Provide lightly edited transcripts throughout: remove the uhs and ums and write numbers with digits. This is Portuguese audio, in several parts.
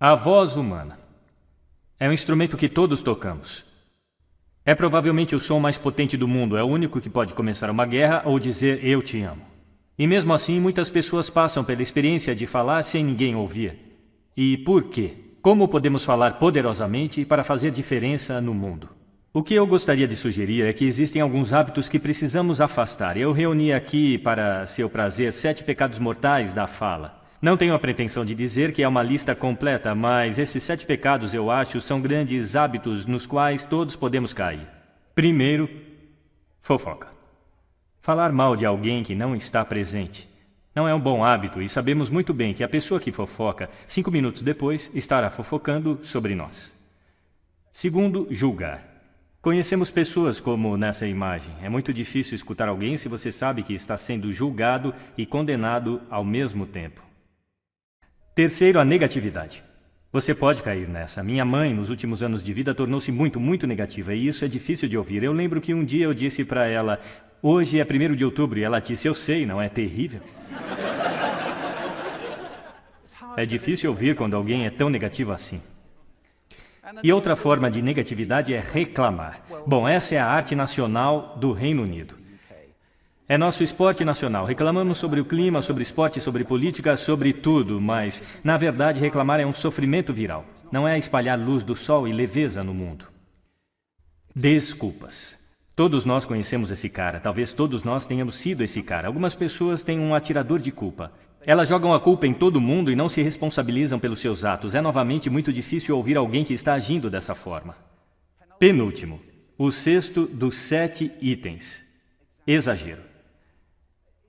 A voz humana é um instrumento que todos tocamos. É provavelmente o som mais potente do mundo, é o único que pode começar uma guerra ou dizer eu te amo. E mesmo assim, muitas pessoas passam pela experiência de falar sem ninguém ouvir. E por quê? Como podemos falar poderosamente para fazer diferença no mundo? O que eu gostaria de sugerir é que existem alguns hábitos que precisamos afastar. Eu reuni aqui, para seu prazer, 7 pecados mortais da fala. Não tenho a pretensão de dizer que é uma lista completa, mas esses 7 pecados, eu acho, são grandes hábitos nos quais todos podemos cair. Primeiro, fofoca. Falar mal de alguém que não está presente. Não é um bom hábito e sabemos muito bem que a pessoa que fofoca, 5 minutos depois, estará fofocando sobre nós. Segundo, julgar. Conhecemos pessoas como nessa imagem. É muito difícil escutar alguém se você sabe que está sendo julgado e condenado ao mesmo tempo. Terceiro, a negatividade. Você pode cair nessa. Minha mãe, nos últimos anos de vida, tornou-se muito negativa e isso é difícil de ouvir. Eu lembro que um dia eu disse para ela, hoje é 1º de outubro, e ela disse, eu sei, não é terrível? É difícil ouvir quando alguém é tão negativo assim. E outra forma de negatividade é reclamar. Bom, essa é a arte nacional do Reino Unido. É nosso esporte nacional. Reclamamos sobre o clima, sobre esporte, sobre política, sobre tudo, mas, na verdade, reclamar é um sofrimento viral. Não é espalhar luz do sol e leveza no mundo. Desculpas. Todos nós conhecemos esse cara. Talvez todos nós tenhamos sido esse cara. Algumas pessoas têm um atirador de culpa. Elas jogam a culpa em todo mundo e não se responsabilizam pelos seus atos. É novamente muito difícil ouvir alguém que está agindo dessa forma. Penúltimo. O 6º dos 7 itens. Exagero.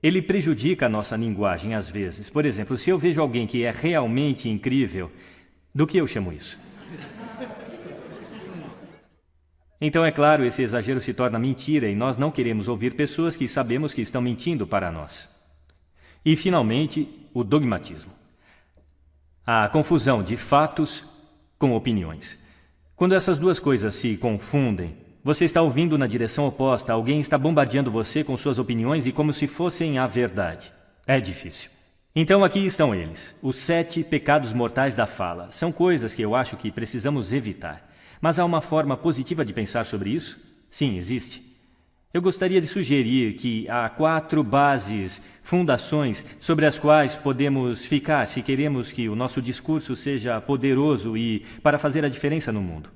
Ele prejudica a nossa linguagem às vezes. Por exemplo, se eu vejo alguém que é realmente incrível, do que eu chamo isso? Então, é claro, esse exagero se torna mentira e nós não queremos ouvir pessoas que sabemos que estão mentindo para nós. E, finalmente, o dogmatismo. A confusão de fatos com opiniões. Quando essas duas coisas se confundem, você está ouvindo na direção oposta, alguém está bombardeando você com suas opiniões e como se fossem a verdade. É difícil. Então aqui estão eles, os 7 pecados mortais da fala. São coisas que eu acho que precisamos evitar. Mas há uma forma positiva de pensar sobre isso? Sim, existe. Eu gostaria de sugerir que há 4 bases, fundações, sobre as quais podemos ficar se queremos que o nosso discurso seja poderoso e para fazer a diferença no mundo.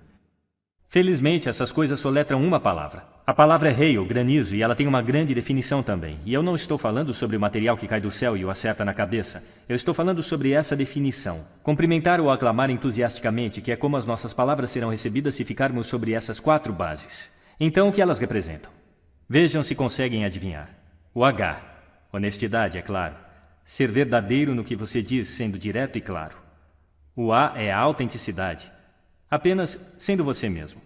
Felizmente, essas coisas soletram uma palavra. A palavra é hail, granizo, e ela tem uma grande definição também. E eu não estou falando sobre o material que cai do céu e o acerta na cabeça. Eu estou falando sobre essa definição. Cumprimentar ou aclamar entusiasticamente, que é como as nossas palavras serão recebidas se ficarmos sobre essas 4 bases. Então, o que elas representam? Vejam se conseguem adivinhar. O H. Honestidade, é claro. Ser verdadeiro no que você diz, sendo direto e claro. O A é a autenticidade. Apenas sendo você mesmo.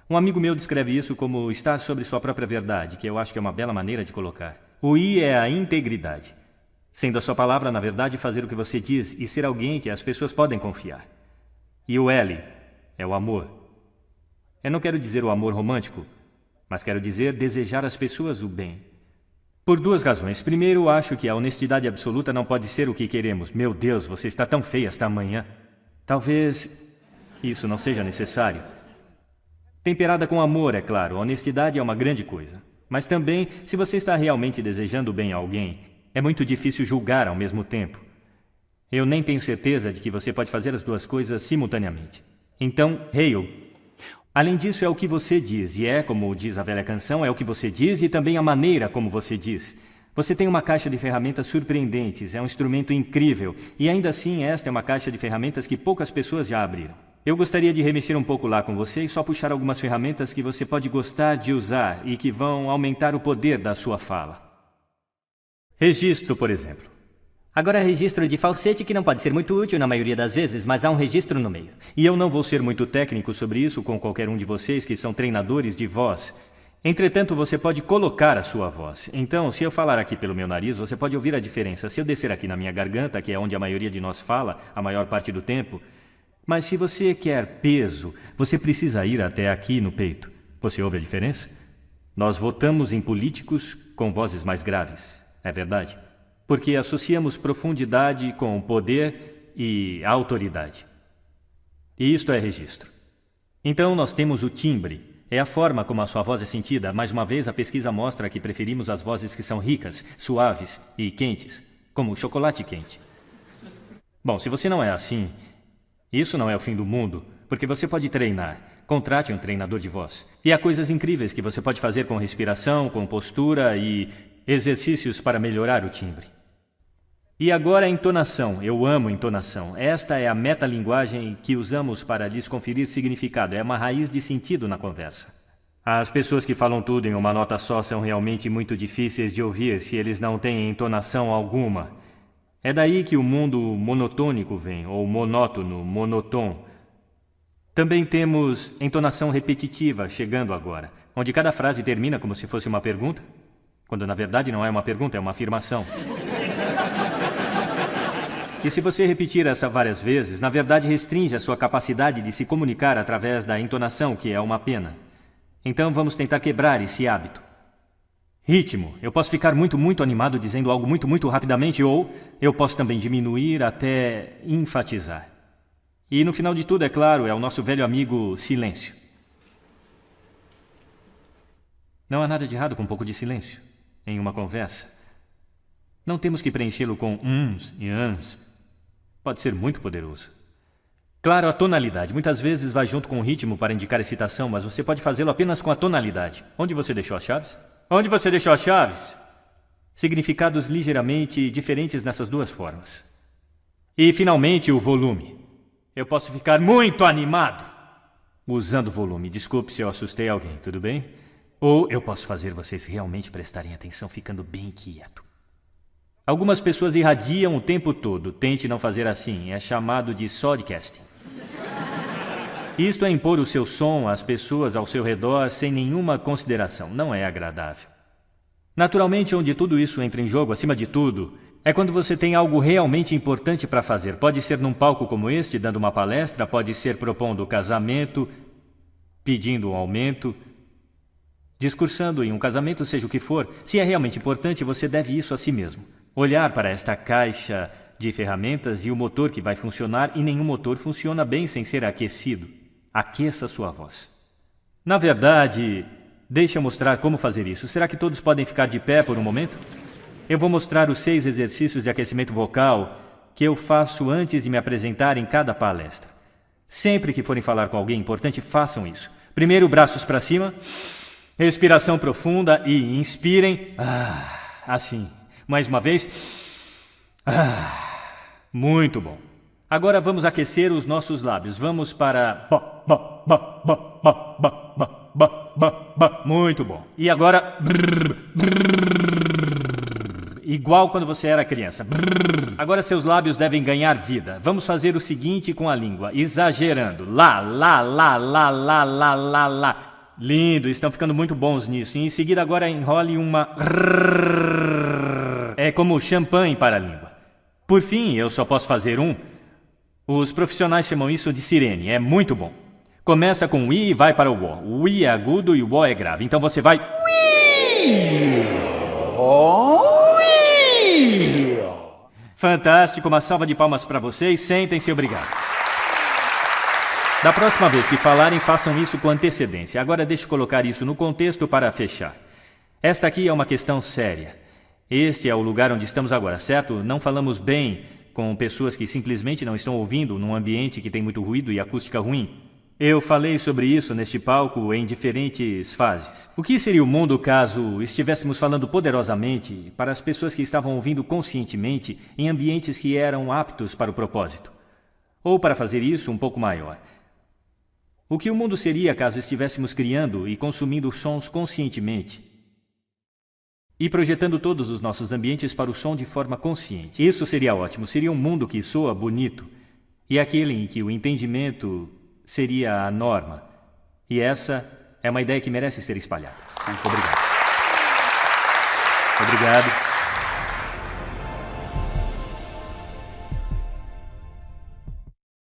Um amigo meu descreve isso como estar sobre sua própria verdade, que eu acho que é uma bela maneira de colocar. O I é a integridade. Sendo a sua palavra, na verdade, fazer o que você diz e ser alguém que as pessoas podem confiar. E o L é o amor. Eu não quero dizer o amor romântico, mas quero dizer desejar às pessoas o bem. Por 2 razões. Primeiro, acho que a honestidade absoluta não pode ser o que queremos. Meu Deus, você está tão feia esta manhã. Talvez isso não seja necessário. Temperada com amor, é claro. A honestidade é uma grande coisa. Mas também, se você está realmente desejando bem a alguém, é muito difícil julgar ao mesmo tempo. Eu nem tenho certeza de que você pode fazer as 2 coisas simultaneamente. Então, hail. Além disso, é o que você diz, e é, como diz a velha canção, é o que você diz e também a maneira como você diz. Você tem uma caixa de ferramentas surpreendentes, é um instrumento incrível, e ainda assim esta é uma caixa de ferramentas que poucas pessoas já abriram. Eu gostaria de remexer um pouco lá com você e só puxar algumas ferramentas que você pode gostar de usar e que vão aumentar o poder da sua fala. Registro, por exemplo. Agora, registro de falsete que não pode ser muito útil na maioria das vezes, mas há um registro no meio. E eu não vou ser muito técnico sobre isso com qualquer um de vocês que são treinadores de voz. Entretanto, você pode colocar a sua voz. Então, se eu falar aqui pelo meu nariz, você pode ouvir a diferença. Se eu descer aqui na minha garganta, que é onde a maioria de nós fala, a maior parte do tempo. Mas se você quer peso, você precisa ir até aqui no peito. Você ouve a diferença? Nós votamos em políticos com vozes mais graves. É verdade? Porque associamos profundidade com poder e autoridade. E isto é registro. Então nós temos o timbre. É a forma como a sua voz é sentida. Mais uma vez, a pesquisa mostra que preferimos as vozes que são ricas, suaves e quentes, como o chocolate quente. Bom, se você não é assim, isso não é o fim do mundo, porque você pode treinar. Contrate um treinador de voz. E há coisas incríveis que você pode fazer com respiração, com postura e exercícios para melhorar o timbre. E agora a entonação. Eu amo entonação. Esta é a metalinguagem que usamos para lhes conferir significado. É uma raiz de sentido na conversa. As pessoas que falam tudo em uma nota só são realmente muito difíceis de ouvir se eles não têm entonação alguma. É daí que o mundo monotônico vem, ou monótono, monotom. Também temos entonação repetitiva chegando agora, onde cada frase termina como se fosse uma pergunta, quando na verdade não é uma pergunta, é uma afirmação. E se você repetir essa várias vezes, na verdade restringe a sua capacidade de se comunicar através da entonação, que é uma pena. Então vamos tentar quebrar esse hábito. Ritmo. Eu posso ficar muito animado dizendo algo muito rapidamente, ou eu posso também diminuir até enfatizar. E no final de tudo, é claro, é o nosso velho amigo silêncio. Não há nada de errado com um pouco de silêncio em uma conversa. Não temos que preenchê-lo com uns e ans. Pode ser muito poderoso. Claro, a tonalidade. Muitas vezes vai junto com o ritmo para indicar excitação, mas você pode fazê-lo apenas com a tonalidade. Onde você deixou as chaves? Onde você deixou as chaves? Significados ligeiramente diferentes nessas duas formas. E, finalmente, o volume. Eu posso ficar muito animado usando volume. Desculpe se eu assustei alguém, tudo bem? Ou eu posso fazer vocês realmente prestarem atenção ficando bem quieto. Algumas pessoas irradiam o tempo todo. Tente não fazer assim. É chamado de sodcasting. Isto é impor o seu som às pessoas ao seu redor sem nenhuma consideração. Não é agradável. Naturalmente, onde tudo isso entra em jogo, acima de tudo, é quando você tem algo realmente importante para fazer. Pode ser num palco como este, dando uma palestra, pode ser propondo casamento, pedindo um aumento, discursando em um casamento, seja o que for. Se é realmente importante, você deve isso a si mesmo. Olhar para esta caixa de ferramentas e o motor que vai funcionar, e nenhum motor funciona bem sem ser aquecido. Aqueça sua voz. Na verdade, deixa eu mostrar como fazer isso. Será que todos podem ficar de pé por um momento? Eu vou mostrar os 6 exercícios de aquecimento vocal que eu faço antes de me apresentar em cada palestra. Sempre que forem falar com alguém importante, façam isso. Primeiro, braços para cima, respiração profunda e inspirem. Assim. Mais uma vez. Muito bom. Agora vamos aquecer os nossos lábios. Vamos para... Muito bom. E agora... Igual quando você era criança. Agora seus lábios devem ganhar vida. Vamos fazer o seguinte com a língua, exagerando. Lá. Lindo, estão ficando muito bons nisso. E em seguida agora enrole uma... É como champanhe para a língua. Por fim, eu só posso fazer um. Os profissionais chamam isso de sirene. É muito bom. Começa com o I e vai para o O. O I é agudo e o O é grave. Então você vai... Fantástico, uma salva de palmas para vocês. Sentem-se, obrigado. Da próxima vez que falarem, façam isso com antecedência. Agora deixe eu colocar isso no contexto para fechar. Esta aqui é uma questão séria. Este é o lugar onde estamos agora, certo? Não falamos bem com pessoas que simplesmente não estão ouvindo num ambiente que tem muito ruído e acústica ruim. Eu falei sobre isso neste palco em diferentes fases. O que seria o mundo caso estivéssemos falando poderosamente para as pessoas que estavam ouvindo conscientemente em ambientes que eram aptos para o propósito? Ou, para fazer isso um pouco maior, o que o mundo seria caso estivéssemos criando e consumindo sons conscientemente e projetando todos os nossos ambientes para o som de forma consciente? Isso seria ótimo. Seria um mundo que soa bonito e aquele em que o entendimento seria a norma. E essa é uma ideia que merece ser espalhada. Obrigado. Obrigado.